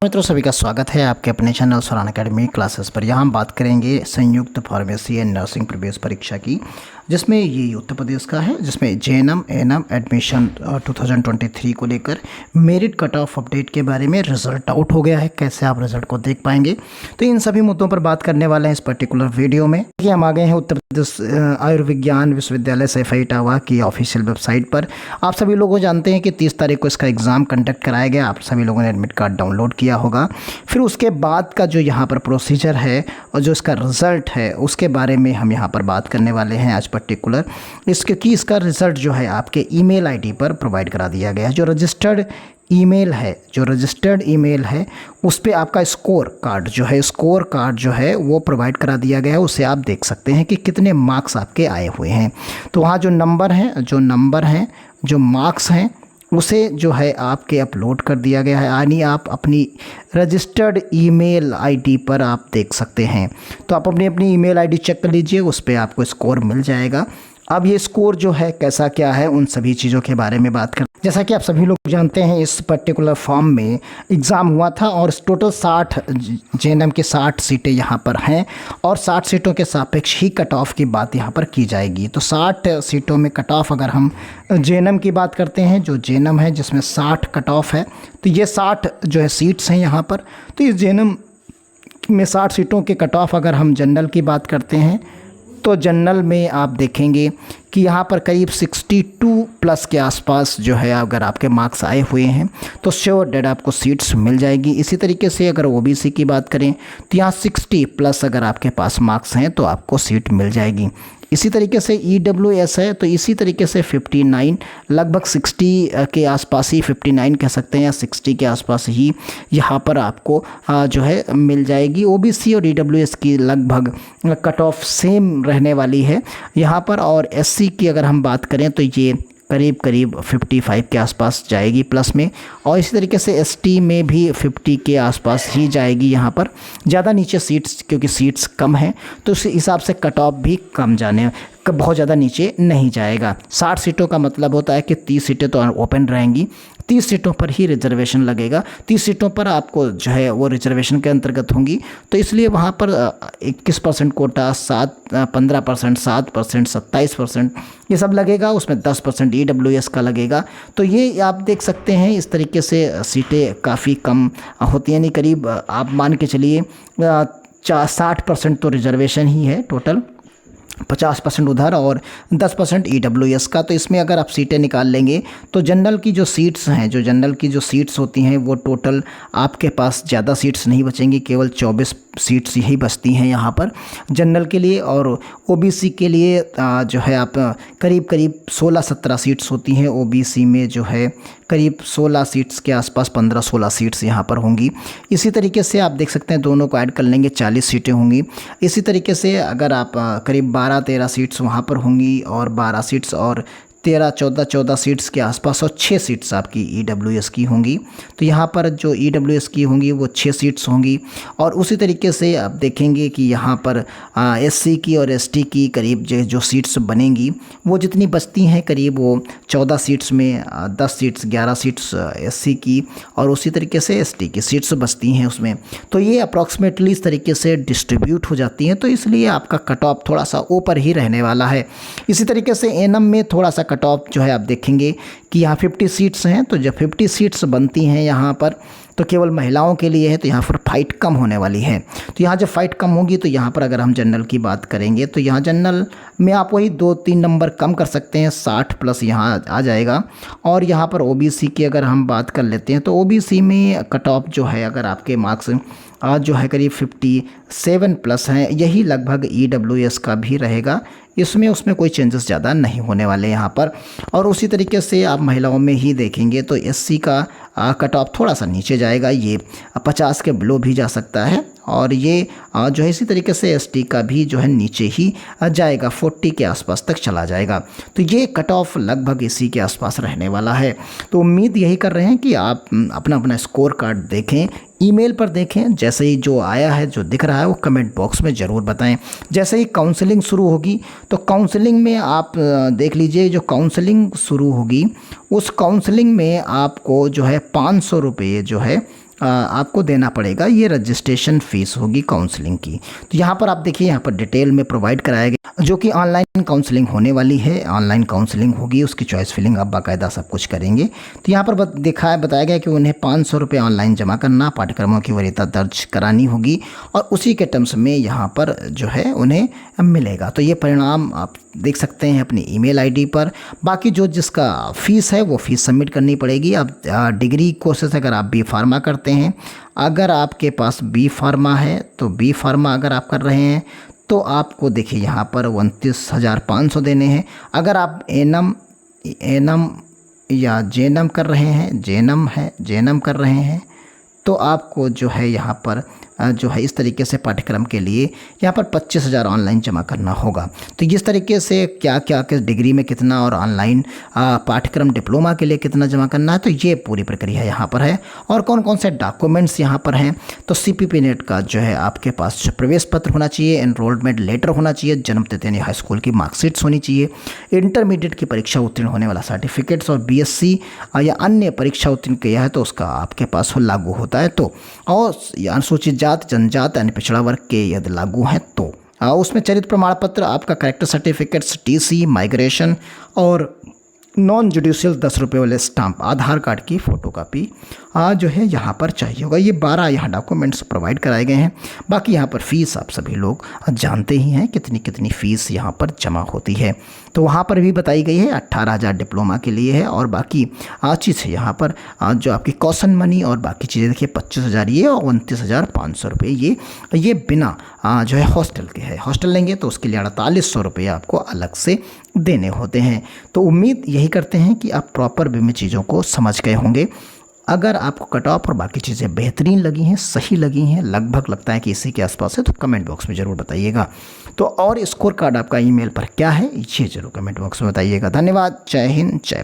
मित्रों, सभी का स्वागत है आपके अपने चैनल स्वरान अकेडमी क्लासेस पर। यहाँ हम बात करेंगे संयुक्त फार्मेसी एंड नर्सिंग प्रवेश परीक्षा की, जिसमें ये उत्तर प्रदेश का है, जिसमें जेएनएम एएनएम एडमिशन 2023 को लेकर मेरिट कट ऑफ अपडेट के बारे में रिजल्ट आउट हो गया है। कैसे आप रिजल्ट को देख पाएंगे, तो इन सभी मुद्दों पर बात करने वाले हैं इस पर्टिकुलर वीडियो में। कि हम आ गए हैं उत्तर प्रदेश आयुर्विज्ञान विश्वविद्यालय सैफई इटावा की ऑफिशियल वेबसाइट पर। आप सभी लोग जानते हैं कि 30 तारीख को इसका एग्ज़ाम कंडक्ट कराया गया। आप सभी लोगों ने एडमिट कार्ड डाउनलोड किया होगा। फिर उसके बाद का जो यहाँ पर प्रोसीजर है और जो इसका रिज़ल्ट है, उसके बारे में हम यहाँ पर बात करने वाले हैं आज पर्टिकुलर। क्योंकि इसका रिज़ल्ट जो है आपके ईमेल आईडी पर प्रोवाइड करा दिया गया है। जो रजिस्टर्ड ईमेल है उस पर आपका स्कोर कार्ड जो है वो प्रोवाइड करा दिया गया है। उसे आप देख सकते हैं कि कितने मार्क्स आपके आए हुए हैं। तो वहाँ जो नंबर हैं जो मार्क्स हैं उसे जो है आपके अपलोड कर दिया गया है, यानी आप अपनी रजिस्टर्ड ईमेल आईडी पर आप देख सकते हैं। तो आप अपनी ईमेल आईडी चेक कर लीजिए, उस पर आपको स्कोर मिल जाएगा। अब ये स्कोर जो है कैसा क्या है, उन सभी चीज़ों के बारे में बात कर। जैसा कि आप सभी लोग जानते हैं, इस पर्टिकुलर फॉर्म में एग्ज़ाम हुआ था और टोटल 60 जेएनएम की 60 सीटें यहाँ पर हैं और 60 सीटों के सापेक्ष ही कट ऑफ की बात यहाँ पर की जाएगी। तो 60 सीटों में कट ऑफ, अगर हम जेएनएम की बात करते हैं, जो जेएनएम है जिसमें 60 कट ऑफ है, तो ये 60 जो है सीट्स हैं यहाँ पर। तो इस जेएनएम में 60 सीटों के कट ऑफ अगर हम जनरल की बात करते हैं, तो जनरल में आप देखेंगे कि यहाँ पर करीब 62 प्लस के आसपास जो है अगर आपके मार्क्स आए हुए हैं तो श्योर डेट आपको सीट्स मिल जाएगी। इसी तरीके से अगर ओबीसी की बात करें तो यहाँ 60 प्लस अगर आपके पास मार्क्स हैं तो आपको सीट मिल जाएगी। इसी तरीके से ईडब्ल्यूएस है, तो इसी तरीके से 59 लगभग 60 के आसपास ही, 59 कह सकते हैं या 60 के आसपास ही यहाँ पर आपको जो है मिल जाएगी। ओबीसी और ईडब्ल्यूएस की लगभग कट ऑफ सेम रहने वाली है यहाँ पर। और एससी की अगर हम बात करें तो ये करीब 55 के आसपास जाएगी प्लस में। और इसी तरीके से एसटी में भी 50 के आसपास ही जाएगी यहाँ पर। ज़्यादा नीचे सीट्स, क्योंकि सीट्स कम हैं तो उस हिसाब से कट ऑफ भी कम जाने, बहुत ज़्यादा नीचे नहीं जाएगा। 60 सीटों का मतलब होता है कि 30 सीटें तो ओपन रहेंगी, 30 सीटों पर ही रिजर्वेशन लगेगा। 30 सीटों पर आपको जो है वो रिजर्वेशन के अंतर्गत होंगी, तो इसलिए वहाँ पर 21% कोटा, 15%, 7%, 27% ये सब लगेगा। उसमें 10% ईडब्ल्यूएस का लगेगा। तो ये आप देख सकते हैं, इस तरीके से सीटें काफ़ी कम होती हैं, यानी करीब आप मान के चलिए 60% तो रिजर्वेशन ही है टोटल, 50% उधर और 10% ईडब्ल्यूएस का। तो इसमें अगर आप सीटें निकाल लेंगे तो जनरल की जो सीट्स होती हैं वो टोटल आपके पास ज़्यादा सीट्स नहीं बचेंगी, केवल 24 सीट्स यही बचती हैं यहाँ पर जनरल के लिए। और ओबीसी के लिए जो है आप करीब 16-17 सीट्स होती हैं। ओबीसी में जो है करीब 16 सीट्स के आसपास, 15-16 सीट्स यहाँ पर होंगी। इसी तरीके से आप देख सकते हैं, दोनों को ऐड कर लेंगे 40 सीटें होंगी। इसी तरीके से अगर आप करीब 12-13 सीट्स वहाँ पर होंगी और 12 सीट्स और 13-14 सीट्स के आसपास और 6 सीट्स आपकी ईडब्ल्यूएस की होंगी। तो यहाँ पर जो ईडब्ल्यूएस की होंगी वो 6 सीट्स होंगी। और उसी तरीके से आप देखेंगे कि यहाँ पर एससी की और एसटी की करीब जो सीट्स बनेंगी वो जितनी बचती हैं, करीब वो 14 सीट्स में 10 सीट्स, 11 सीट्स एससी की और उसी तरीके से एसटी की सीट्स बचती हैं उसमें। तो ये अप्रॉक्सीमेटली इस तरीके से डिस्ट्रीब्यूट हो जाती हैं, तो इसलिए आपका कट ऑफ थोड़ा सा ऊपर ही रहने वाला है। इसी तरीके से एएनएम में थोड़ा सा कट ऑफ जो है आप देखेंगे कि यहाँ 50 सीट्स हैं। तो जब 50 सीट्स बनती हैं यहाँ पर तो केवल महिलाओं के लिए है, तो यहाँ पर फाइट कम होने वाली है। तो यहाँ जब फाइट कम होगी तो यहाँ पर अगर हम जनरल की बात करेंगे तो यहाँ जनरल में आप वही 2-3 नंबर कम कर सकते हैं, 60 प्लस यहाँ आ जाएगा। और यहाँ पर ओबीसी की अगर हम बात कर लेते हैं तो ओबीसी में कट ऑफ जो है अगर आपके मार्क्स आज जो है करीब 57 प्लस हैं, यही लगभग ईडब्ल्यूएस का भी रहेगा। उसमें कोई चेंजेस ज़्यादा नहीं होने वाले यहाँ पर। और उसी तरीके से आप महिलाओं में ही देखेंगे तो एससी का कट ऑफ थोड़ा सा नीचे जाएगा, ये 50 के बिलो भी जा सकता है। और ये जो है इसी तरीके से एसटी का भी जो है नीचे ही जाएगा, 40 के आसपास तक चला जाएगा। तो ये कट ऑफ लगभग इसी के आसपास रहने वाला है। तो उम्मीद यही कर रहे हैं कि आप अपना स्कोर कार्ड देखें, ईमेल पर देखें। जैसे ही जो आया है, जो दिख रहा है, वो कमेंट बॉक्स में ज़रूर बताएं। जैसे ही काउंसलिंग शुरू होगी तो काउंसलिंग में आप देख लीजिए, जो काउंसलिंग शुरू होगी उस काउंसलिंग में आपको जो है 500 रुपये जो है आपको देना पड़ेगा, ये रजिस्ट्रेशन फ़ीस होगी काउंसलिंग की। तो यहाँ पर आप देखिए, यहाँ पर डिटेल में प्रोवाइड कराया गया, जो कि ऑनलाइन काउंसलिंग होने वाली है, ऑनलाइन काउंसलिंग होगी, उसकी चॉइस फिलिंग आप बाकायदा सब कुछ करेंगे। तो यहाँ पर बताया गया कि उन्हें 500 रुपये ऑनलाइन जमा करना, पाठ्यक्रमों की वरीयता दर्ज करानी होगी और उसी के टर्म्स में यहाँ पर जो है उन्हें मिलेगा। तो ये परिणाम आप देख सकते हैं अपनी ईमेल आईडी पर। बाकी जो जिसका फ़ीस है वो फ़ीस सबमिट करनी पड़ेगी। अब डिग्री कोर्सेस अगर आप बी फार्मा करते हैं, अगर आपके पास बी फार्मा है तो बी फार्मा अगर आप कर रहे हैं तो आपको देखिए यहाँ पर 29,500 देने हैं। अगर आप एनम या जेनम कर रहे हैं, जेनम कर रहे हैं तो आपको जो है यहाँ पर जो है इस तरीके से पाठ्यक्रम के लिए यहाँ पर 25,000 ऑनलाइन जमा करना होगा। तो इस तरीके से क्या क्या किस डिग्री में कितना और ऑनलाइन पाठ्यक्रम डिप्लोमा के लिए कितना जमा करना है, तो ये पूरी प्रक्रिया यहाँ पर है। और कौन कौन से डॉक्यूमेंट्स यहाँ पर हैं, तो CPP नेट का जो है आपके पास जो प्रवेश पत्र होना चाहिए, एनरोलमेंट लेटर होना चाहिए, जन्मतिथि यानी हाई स्कूल की मार्कशीट्स होनी चाहिए, इंटरमीडिएट की परीक्षा उत्तीर्ण होने वाला सर्टिफिकेट्स और BSc या अन्य परीक्षा उत्तीर्ण किया है तो उसका आपके पास लागू होता है। तो और अनुसूचित जात, जनजात यानी पिछड़ा वर्ग के यदि लागू हैं तो उसमें चरित्र प्रमाण पत्र, आपका कैरेक्टर सर्टिफिकेट्स, TC, माइग्रेशन और नॉन जुडिशियल 10 रुपये वाले स्टाम्प, आधार कार्ड की फ़ोटोकॉपी जो है यहाँ पर चाहिए होगा। ये 12 यहाँ डॉक्यूमेंट्स प्रोवाइड कराए गए हैं। बाकी यहाँ पर फ़ीस आप सभी लोग जानते ही हैं कितनी कितनी फ़ीस यहाँ पर जमा होती है। तो वहाँ पर भी बताई गई है 18,000 डिप्लोमा के लिए है और बाकी चीज़ यहाँ पर जो आपकी कॉशन मनी और बाकी चीज़ें देखिए 25,000 ये और 29,500 रुपये ये बिना जो है हॉस्टल के है। हॉस्टल लेंगे तो उसके लिए 4,800 रुपये आपको अलग से देने होते हैं। तो उम्मीद यही करते हैं कि आप प्रॉपर वे में चीज़ों को समझ गए होंगे। अगर आपको कट ऑफ और बाकी चीज़ें बेहतरीन लगी हैं, सही लगी हैं, लगभग लगता है कि इसी के आसपास है, तो कमेंट बॉक्स में ज़रूर बताइएगा। तो और स्कोर कार्ड आपका ईमेल पर क्या है ये ज़रूर कमेंट बॉक्स में बताइएगा। धन्यवाद। जय हिंद, जय